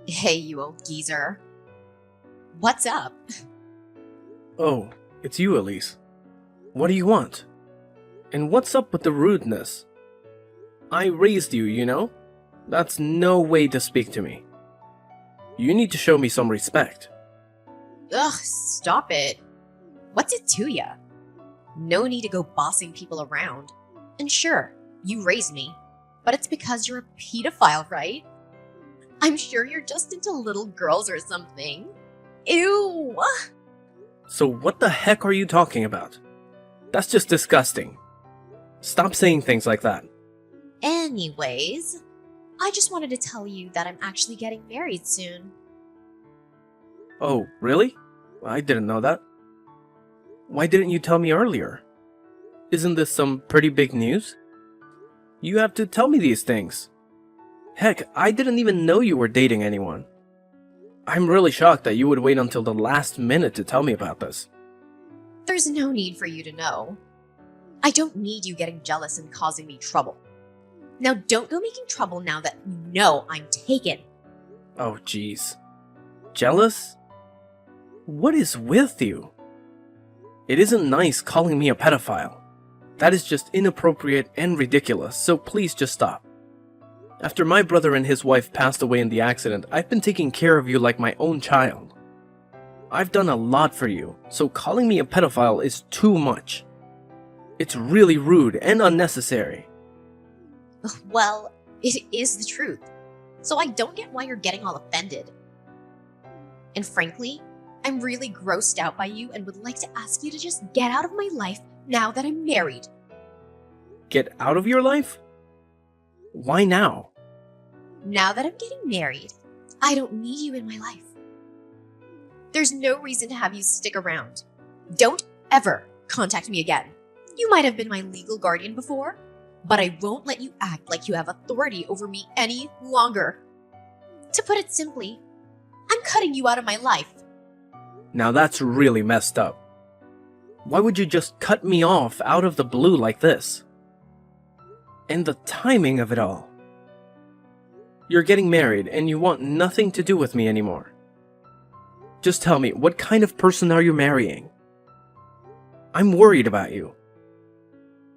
Hey, you old geezer. What's up? Oh, it's you, Elise. What do you want? And what's up with the rudeness? I raised you, you know? That's no way to speak to me. You need to show me some respect. Ugh, stop it. What's it to ya? No need to go bossing people around. And sure, you raised me, but it's because you're a pedophile, right? I'm sure you're just into little girls or something. Ew! So what the heck are you talking about? That's just disgusting. Stop saying things like that. Anyways, I just wanted to tell you that I'm actually getting married soon. Oh, really? I didn't know that. Why didn't you tell me earlier? Isn't this some pretty big news? You have to tell me these things. Heck, I didn't even know you were dating anyone. I'm really shocked that you would wait until the last minute to tell me about this. There's no need for you to know. I don't need you getting jealous and causing me trouble. Now don't go making trouble now that you know I'm taken. Oh, jeez. Jealous? What is with you? It isn't nice calling me a pedophile. That is just inappropriate and ridiculous, so please just stop. After my brother and his wife passed away in the accident, I've been taking care of you like my own child. I've done a lot for you, so calling me a pedophile is too much. It's really rude and unnecessary. Well, it is the truth, so I don't get why you're getting all offended. And frankly, I'm really grossed out by you and would like to ask you to just get out of my life now that I'm married. Get out of your life? Why now? Now that I'm getting married, I don't need you in my life. There's no reason to have you stick around. Don't ever contact me again. You might have been my legal guardian before, but I won't let you act like you have authority over me any longer. To put it simply, I'm cutting you out of my life. Now that's really messed up. Why would you just cut me off out of the blue like this? And the timing of it all. You're getting married and you want nothing to do with me anymore. Just tell me, what kind of person are you marrying? I'm worried about you.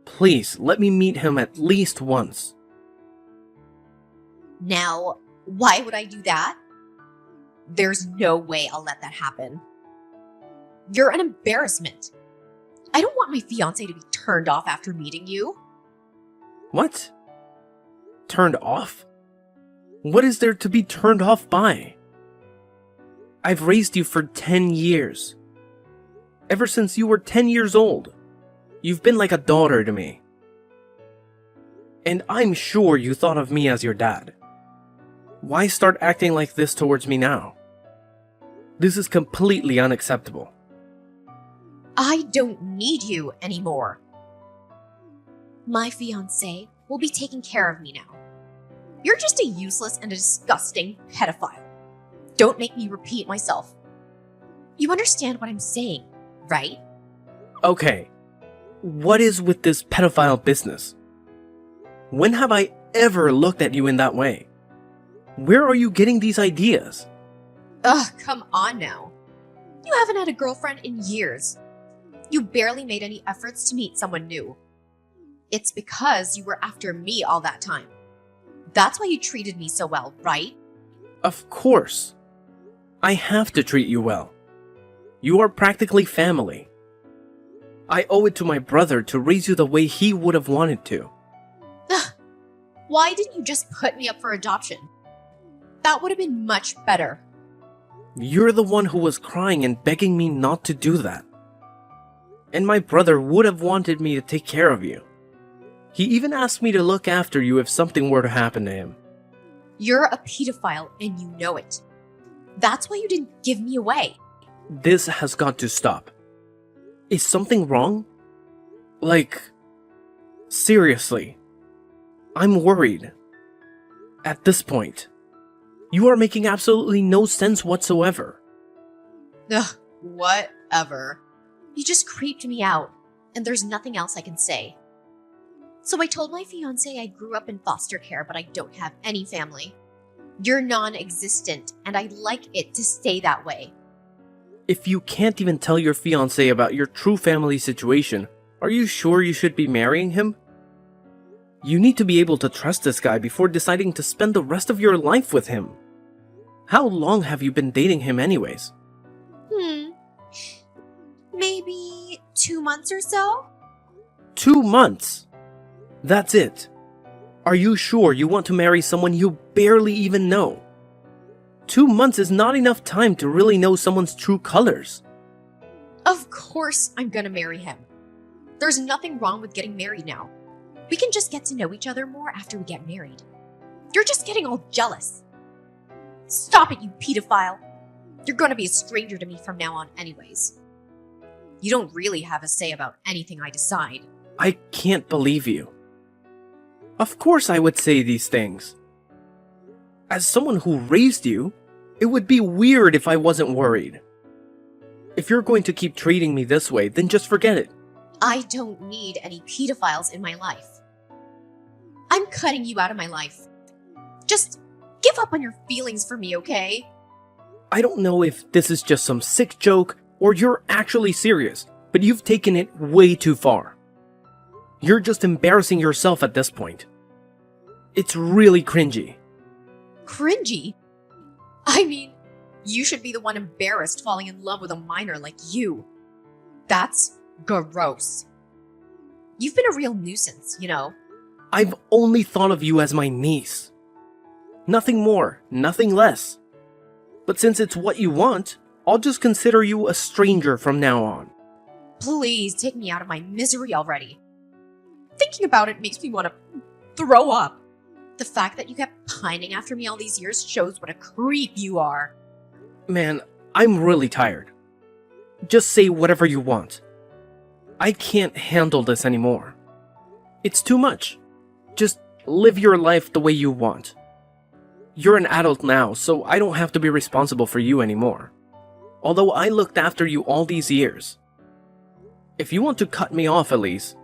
Please, let me meet him at least once. Now, why would I do that? There's no way I'll let that happen. You're an embarrassment. I don't want my fiancé to be turned off after meeting you. What? Turned off? What is there to be turned off by? I've raised you for 10 years. Ever since you were 10 years old. You've been like a daughter to me. And I'm sure you thought of me as your dad. Why start acting like this towards me now? This is completely unacceptable. I don't need you anymore. My fiancé will be taking care of me now. You're just a useless and a disgusting pedophile. Don't make me repeat myself. You understand what I'm saying, right? Okay, what is with this pedophile business? When have I ever looked at you in that way? Where are you getting these ideas? Ugh, come on now. You haven't had a girlfriend in years. You barely made any efforts to meet someone new. It's because you were after me all that time. That's why you treated me so well, right? Of course. I have to treat you well. You are practically family. I owe it to my brother to raise you the way he would have wanted to. Ugh. Why didn't you just put me up for adoption? That would have been much better. You're the one who was crying and begging me not to do that. And my brother would have wanted me to take care of you. He even asked me to look after you if something were to happen to him. You're a pedophile and you know it. That's why you didn't give me away. This has got to stop. Is something wrong? Like, seriously, I'm worried. At this point, you are making absolutely no sense whatsoever. Ugh, whatever. You just creeped me out, and there's nothing else I can say. So I told my fiancé I grew up in foster care, but I don't have any family. You're non-existent, and I'd like it to stay that way. If you can't even tell your fiancé about your true family situation, are you sure you should be marrying him? You need to be able to trust this guy before deciding to spend the rest of your life with him. How long have you been dating him anyways? Maybe 2 months or so? 2 months? That's it. Are you sure you want to marry someone you barely even know? 2 months is not enough time to really know someone's true colors. Of course I'm gonna marry him. There's nothing wrong with getting married now. We can just get to know each other more after we get married. You're just getting all jealous. Stop it, you pedophile. You're gonna be a stranger to me from now on anyways. You don't really have a say about anything I decide. I can't believe you. Of course I would say these things. As someone who raised you, it would be weird if I wasn't worried. If you're going to keep treating me this way, then just forget it. I don't need any pedophiles in my life. I'm cutting you out of my life. Just give up on your feelings for me, okay? I don't know if this is just some sick joke or you're actually serious, but you've taken it way too far. You're just embarrassing yourself at this point. It's really cringy. Cringy? I mean, you should be the one embarrassed falling in love with a minor like you. That's gross. You've been a real nuisance, you know. I've only thought of you as my niece. Nothing more, nothing less. But since it's what you want, I'll just consider you a stranger from now on. Please take me out of my misery already. Thinking about it makes me want to throw up. The fact that you kept pining after me all these years shows what a creep you are. Man, I'm really tired. Just say whatever you want. I can't handle this anymore. It's too much. Just live your life the way you want. You're an adult now, so I don't have to be responsible for you anymore. Although I looked after you all these years. If you want to cut me off, Elise,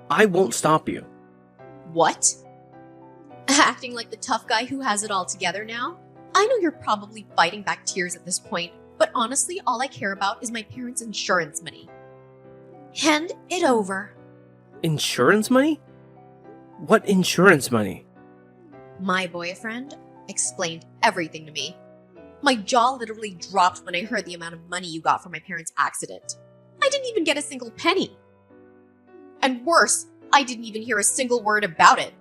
I won't stop you. What? Acting like the tough guy who has it all together now? I know you're probably fighting back tears at this point, but honestly, all I care about is my parents' insurance money. Hand it over. Insurance money? What insurance money? My boyfriend explained everything to me. My jaw literally dropped when I heard the amount of money you got from my parents' accident. I didn't even get a single penny. And worse, I didn't even hear a single word about it.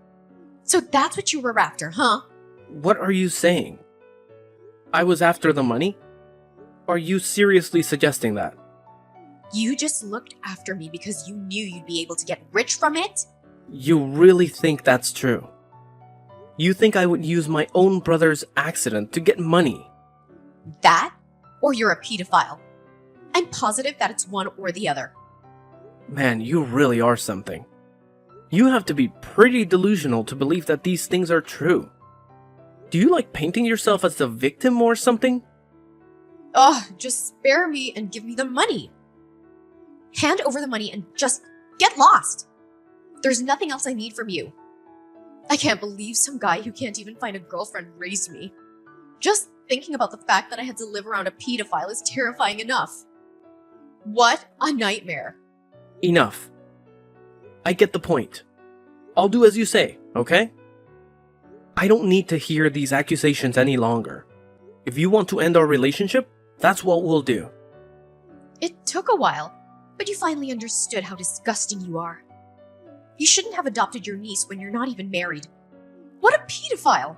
So that's what you were after, huh? What are you saying? I was after the money? Are you seriously suggesting that? You just looked after me because you knew you'd be able to get rich from it? You really think that's true? You think I would use my own brother's accident to get money? That? Or you're a pedophile? I'm positive that it's one or the other. Man, you really are something. You have to be pretty delusional to believe that these things are true. Do you like painting yourself as the victim or something? Ugh, just spare me and give me the money. Hand over the money and just get lost. There's nothing else I need from you. I can't believe some guy who can't even find a girlfriend raised me. Just thinking about the fact that I had to live around a pedophile is terrifying enough. What a nightmare. Enough. I get the point. I'll do as you say, okay? I don't need to hear these accusations any longer. If you want to end our relationship, that's what we'll do. It took a while, but you finally understood how disgusting you are. You shouldn't have adopted your niece when you're not even married. What a pedophile!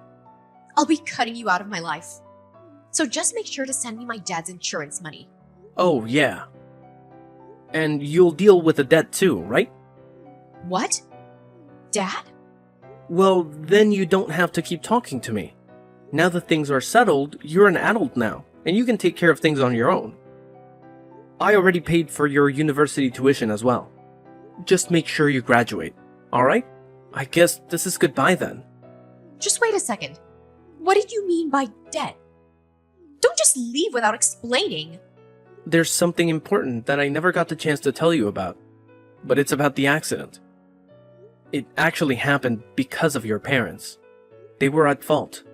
I'll be cutting you out of my life. So just make sure to send me my dad's insurance money. Oh, yeah. And you'll deal with the debt too, right? What? Dad? Well, then you don't have to keep talking to me. Now that things are settled, you're an adult now, and you can take care of things on your own. I already paid for your university tuition as well. Just make sure you graduate, alright? I guess this is goodbye then. Just wait a second. What did you mean by debt? Don't just leave without explaining. There's something important that I never got the chance to tell you about, but it's about the accident. It actually happened because of your parents. They were at fault.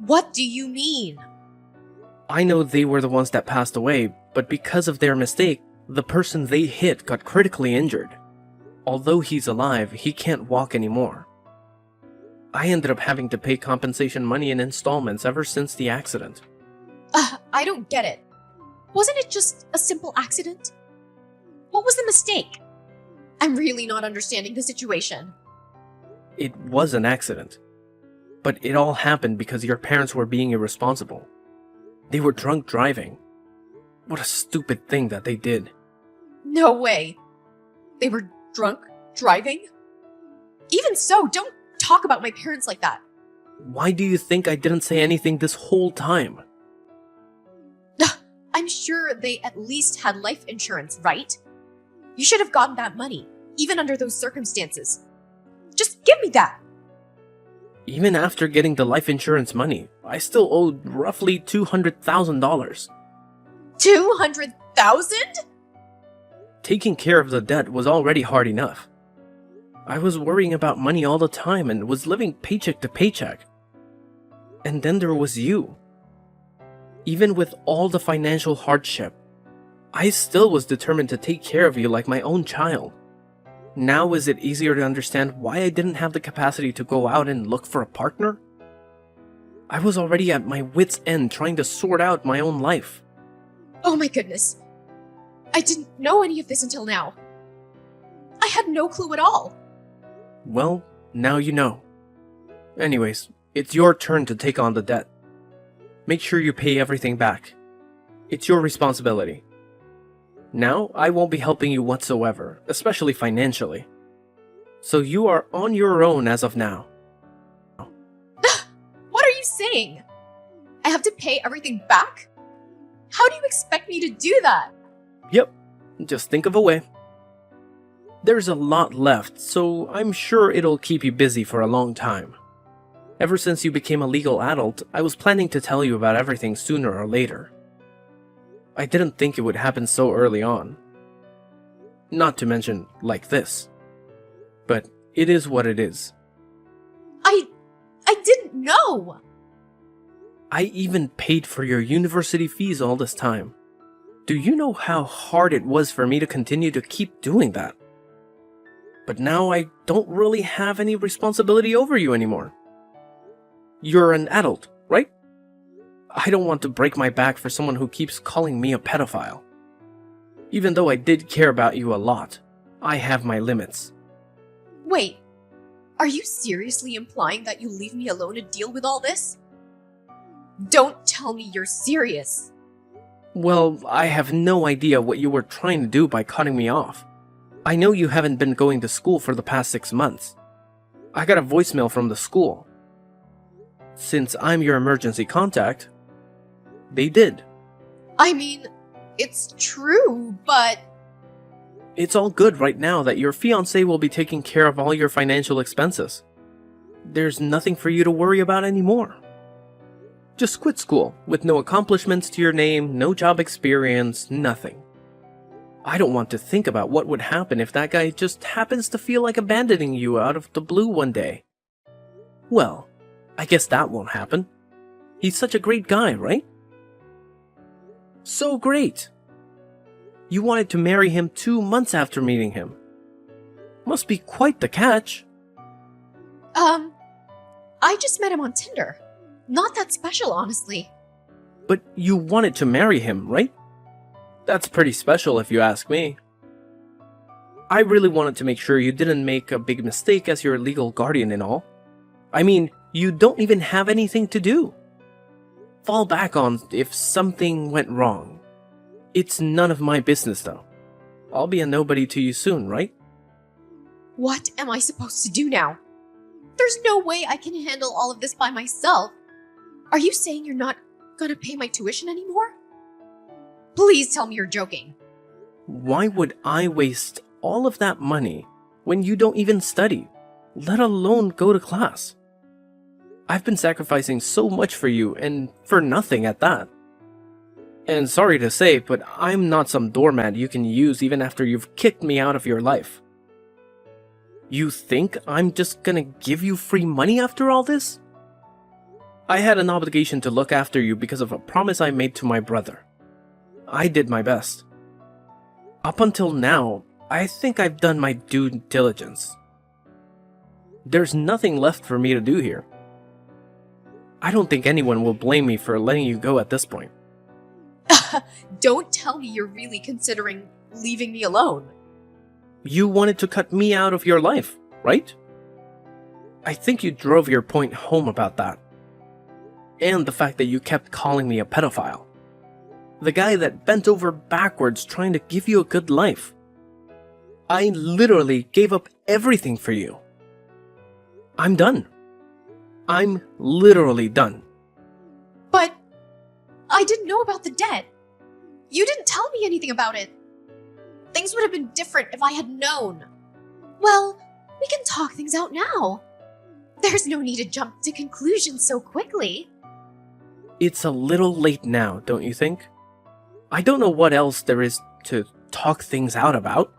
What do you mean? I know they were the ones that passed away, but because of their mistake, the person they hit got critically injured. Although he's alive, he can't walk anymore. I ended up having to pay compensation money in installments ever since the accident. I don't get it. Wasn't it just a simple accident? What was the mistake? I'm really not understanding the situation. It was an accident. But it all happened because your parents were being irresponsible. They were drunk driving. What a stupid thing that they did. No way. They were drunk driving? Even so, don't talk about my parents like that. Why do you think I didn't say anything this whole time? I'm sure they at least had life insurance, right? You should have gotten that money, even under those circumstances. Just give me that. Even after getting the life insurance money, I still owed roughly $200,000. 200,000? Taking care of the debt was already hard enough. I was worrying about money all the time and was living paycheck to paycheck. And then there was you. Even with all the financial hardship, I still was determined to take care of you like my own child. Now is it easier to understand why I didn't have the capacity to go out and look for a partner? I was already at my wit's end trying to sort out my own life. Oh my goodness. I didn't know any of this until now. I had no clue at all. Well, now you know. Anyways, it's your turn to take on the debt. Make sure you pay everything back. It's your responsibility. Now, I won't be helping you whatsoever, especially financially. So you are on your own as of now. What are you saying? I have to pay everything back? How do you expect me to do that? Yep, just think of a way. There's a lot left, so I'm sure it'll keep you busy for a long time. Ever since you became a legal adult, I was planning to tell you about everything sooner or later. I didn't think it would happen so early on. Not to mention, like this. But it is what it is. I didn't know! I even paid for your university fees all this time. Do you know how hard it was for me to continue to keep doing that? But now I don't really have any responsibility over you anymore. You're an adult, right? I don't want to break my back for someone who keeps calling me a pedophile. Even though I did care about you a lot, I have my limits. Wait, are you seriously implying that you leave me alone to deal with all this? Don't tell me you're serious. Well, I have no idea what you were trying to do by cutting me off. I know you haven't been going to school for the past 6 months. I got a voicemail from the school. Since I'm your emergency contact, they did. I mean, it's true, but... It's all good right now that your fiancé will be taking care of all your financial expenses. There's nothing for you to worry about anymore. Just quit school, with no accomplishments to your name, no job experience, nothing. I don't want to think about what would happen if that guy just happens to feel like abandoning you out of the blue one day. Well, I guess that won't happen. He's such a great guy, right? So great! You wanted to marry him 2 months after meeting him. Must be quite the catch. I just met him on Tinder. Not that special, honestly. But you wanted to marry him, right? That's pretty special if you ask me. I really wanted to make sure you didn't make a big mistake as your legal guardian and all. I mean, you don't even have anything to do. Fall back on if something went wrong. It's none of my business though. I'll be a nobody to you soon, right? What am I supposed to do now? There's no way I can handle all of this by myself. Are you saying you're not gonna pay my tuition anymore? Please tell me you're joking. Why would I waste all of that money when you don't even study, let alone go to class? I've been sacrificing so much for you, and for nothing at that. And sorry to say, but I'm not some doormat you can use even after you've kicked me out of your life. You think I'm just gonna give you free money after all this? I had an obligation to look after you because of a promise I made to my brother. I did my best. Up until now, I think I've done my due diligence. There's nothing left for me to do here. I don't think anyone will blame me for letting you go at this point. Don't tell me you're really considering leaving me alone. You wanted to cut me out of your life, right? I think you drove your point home about that. And the fact that you kept calling me a pedophile. The guy that bent over backwards trying to give you a good life. I literally gave up everything for you. I'm done. I'm literally done. But I didn't know about the debt. You didn't tell me anything about it. Things would have been different if I had known. Well, we can talk things out now. There's no need to jump to conclusions so quickly. It's a little late now, don't you think? I don't know what else there is to talk things out about,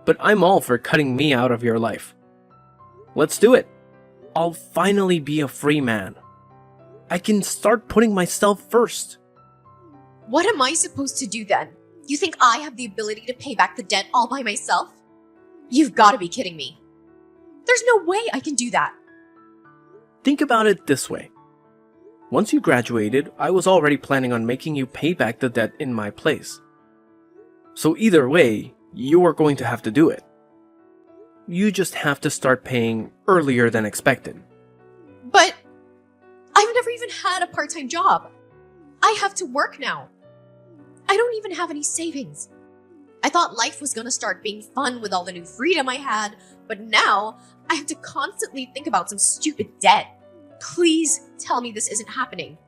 but I'm all for cutting me out of your life. Let's do it. I'll finally be a free man. I can start putting myself first. What am I supposed to do then? You think I have the ability to pay back the debt all by myself? You've got to be kidding me. There's no way I can do that. Think about it this way. Once you graduated, I was already planning on making you pay back the debt in my place. So either way, you are going to have to do it. You just have to start paying earlier than expected. But I've never even had a part-time job. I have to work now. I don't even have any savings. I thought life was gonna start being fun with all the new freedom I had, but now I have to constantly think about some stupid debt. Please tell me this isn't happening.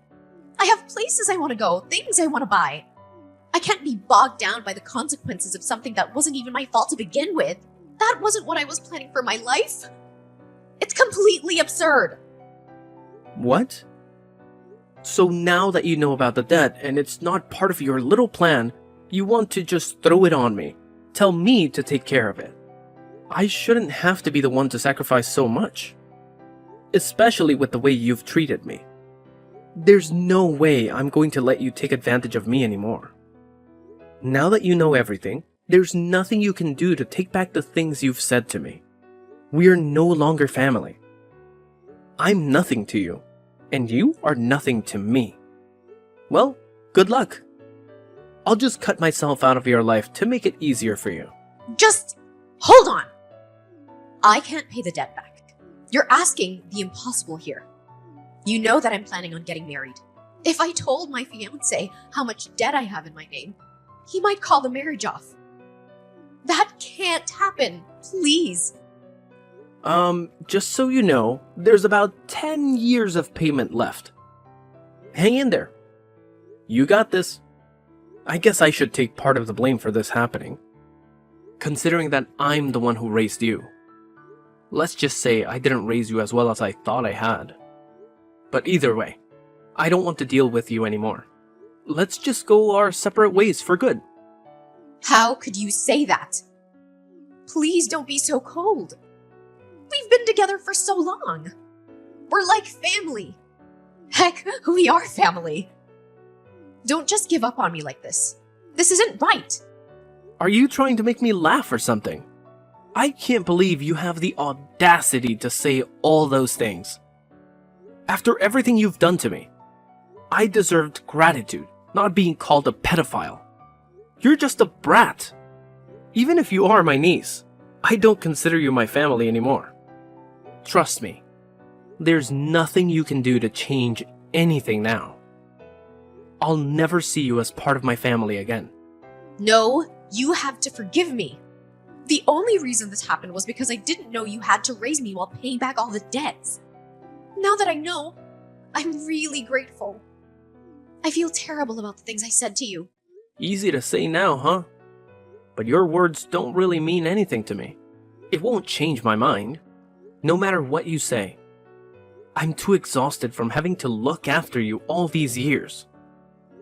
I have places I want to go, things I want to buy. I can't be bogged down by the consequences of something that wasn't even my fault to begin with. That wasn't what I was planning for my life. It's completely absurd. What? So now that you know about the debt and it's not part of your little plan, you want to just throw it on me. Tell me to take care of it. I shouldn't have to be the one to sacrifice so much. Especially with the way you've treated me. There's no way I'm going to let you take advantage of me anymore. Now that you know everything, there's nothing you can do to take back the things you've said to me. We're no longer family. I'm nothing to you, and you are nothing to me. Well, good luck. I'll just cut myself out of your life to make it easier for you. Just hold on. I can't pay the debt back. You're asking the impossible here. You know that I'm planning on getting married. If I told my fiancé how much debt I have in my name, he might call the marriage off. That can't happen, please. Just so you know, there's about 10 years of payment left. Hang in there. You got this. I guess I should take part of the blame for this happening, considering that I'm the one who raised you. Let's just say I didn't raise you as well as I thought I had. But either way, I don't want to deal with you anymore. Let's just go our separate ways for good. How could you say that? Please don't be so cold. We've been together for so long. We're like family. Heck, we are family. Don't just give up on me like this. This isn't right. Are you trying to make me laugh or something? I can't believe you have the audacity to say all those things. After everything you've done to me, I deserved gratitude, not being called a pedophile. You're just a brat. Even if you are my niece, I don't consider you my family anymore. Trust me, there's nothing you can do to change anything now. I'll never see you as part of my family again. No, you have to forgive me. The only reason this happened was because I didn't know you had to raise me while paying back all the debts. Now that I know, I'm really grateful. I feel terrible about the things I said to you. Easy to say now, huh? But your words don't really mean anything to me. It won't change my mind, no matter what you say. I'm too exhausted from having to look after you all these years.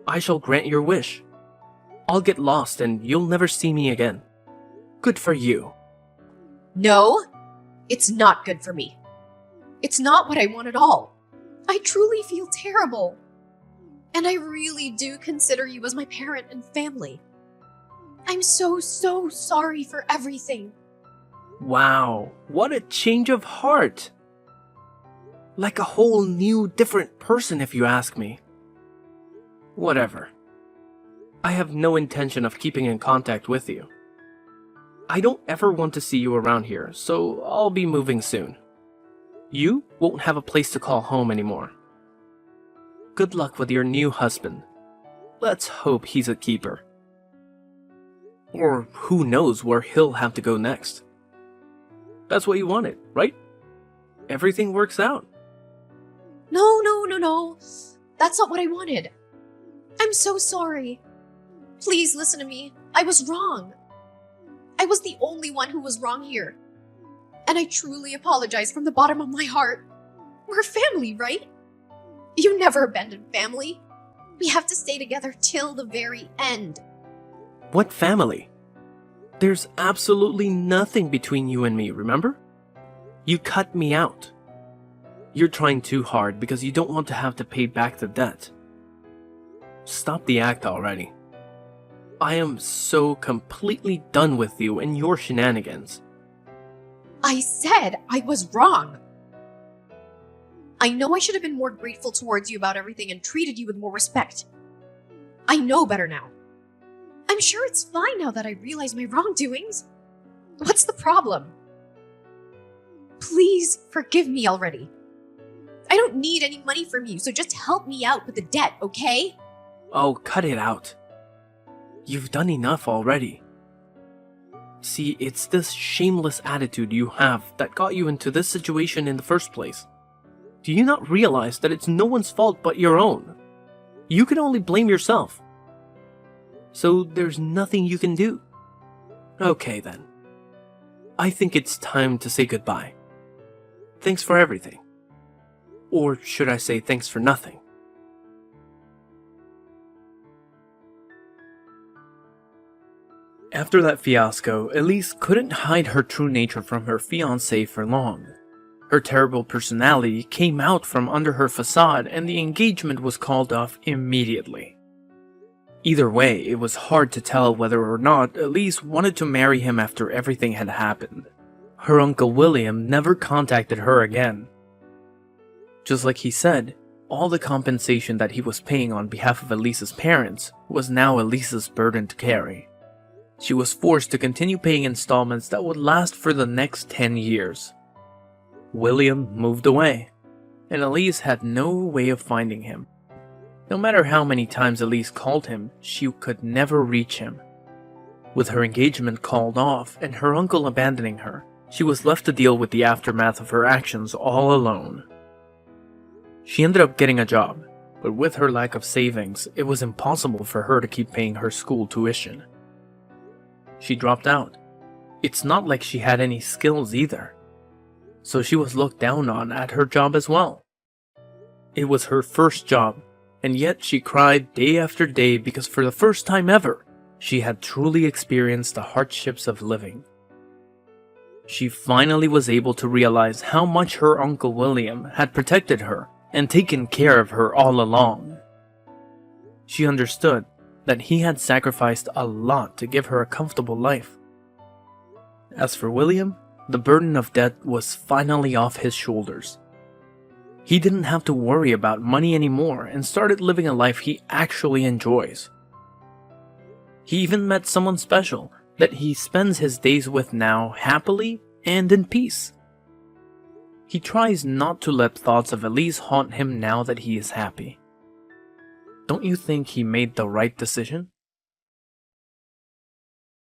I shall grant your wish. I'll get lost and you'll never see me again. Good for you. No, it's not good for me. It's not what I want at all. I truly feel terrible. And I really do consider you as my parent and family. I'm so sorry for everything. Wow, what a change of heart. Like a whole new, different person if you ask me. Whatever. I have no intention of keeping in contact with you. I don't ever want to see you around here, so I'll be moving soon. You won't have a place to call home anymore. Good luck with your new husband. Let's hope he's a keeper. Or who knows where he'll have to go next. That's what you wanted, right? Everything works out. No. That's not what I wanted. I'm so sorry. Please listen to me. I was wrong. I was the only one who was wrong here. And I truly apologize from the bottom of my heart. We're family, right? You never abandoned family. We have to stay together till the very end. What family? There's absolutely nothing between you and me, remember? You cut me out. You're trying too hard because you don't want to have to pay back the debt. Stop the act already. I am so completely done with you and your shenanigans. I said I was wrong. I know I should have been more grateful towards you about everything and treated you with more respect. I know better now. I'm sure it's fine now that I realize my wrongdoings. What's the problem? Please forgive me already. I don't need any money from you, so just help me out with the debt, okay? Oh, cut it out. You've done enough already. See, it's this shameless attitude you have that got you into this situation in the first place. Do you not realize that it's no one's fault but your own? You can only blame yourself. So there's nothing you can do. Okay then. I think it's time to say goodbye. Thanks for everything. Or should I say thanks for nothing? After that fiasco, Elise couldn't hide her true nature from her fiancé for long. Her terrible personality came out from under her facade and the engagement was called off immediately. Either way, it was hard to tell whether or not Elise wanted to marry him after everything had happened. Her uncle William never contacted her again. Just like he said, all the compensation that he was paying on behalf of Elise's parents was now Elise's burden to carry. She was forced to continue paying installments that would last for the next 10 years. William moved away, and Elise had no way of finding him. No matter how many times Elise called him, she could never reach him. With her engagement called off and her uncle abandoning her, she was left to deal with the aftermath of her actions all alone. She ended up getting a job, but with her lack of savings, it was impossible for her to keep paying her school tuition. She dropped out. It's not like she had any skills either. So she was looked down on at her job as well. It was her first job, and yet she cried day after day because for the first time ever, she had truly experienced the hardships of living. She finally was able to realize how much her Uncle William had protected her and taken care of her all along. She understood that he had sacrificed a lot to give her a comfortable life. As for William, the burden of debt was finally off his shoulders. He didn't have to worry about money anymore and started living a life he actually enjoys. He even met someone special that he spends his days with now happily and in peace. He tries not to let thoughts of Elise haunt him now that he is happy. Don't you think he made the right decision?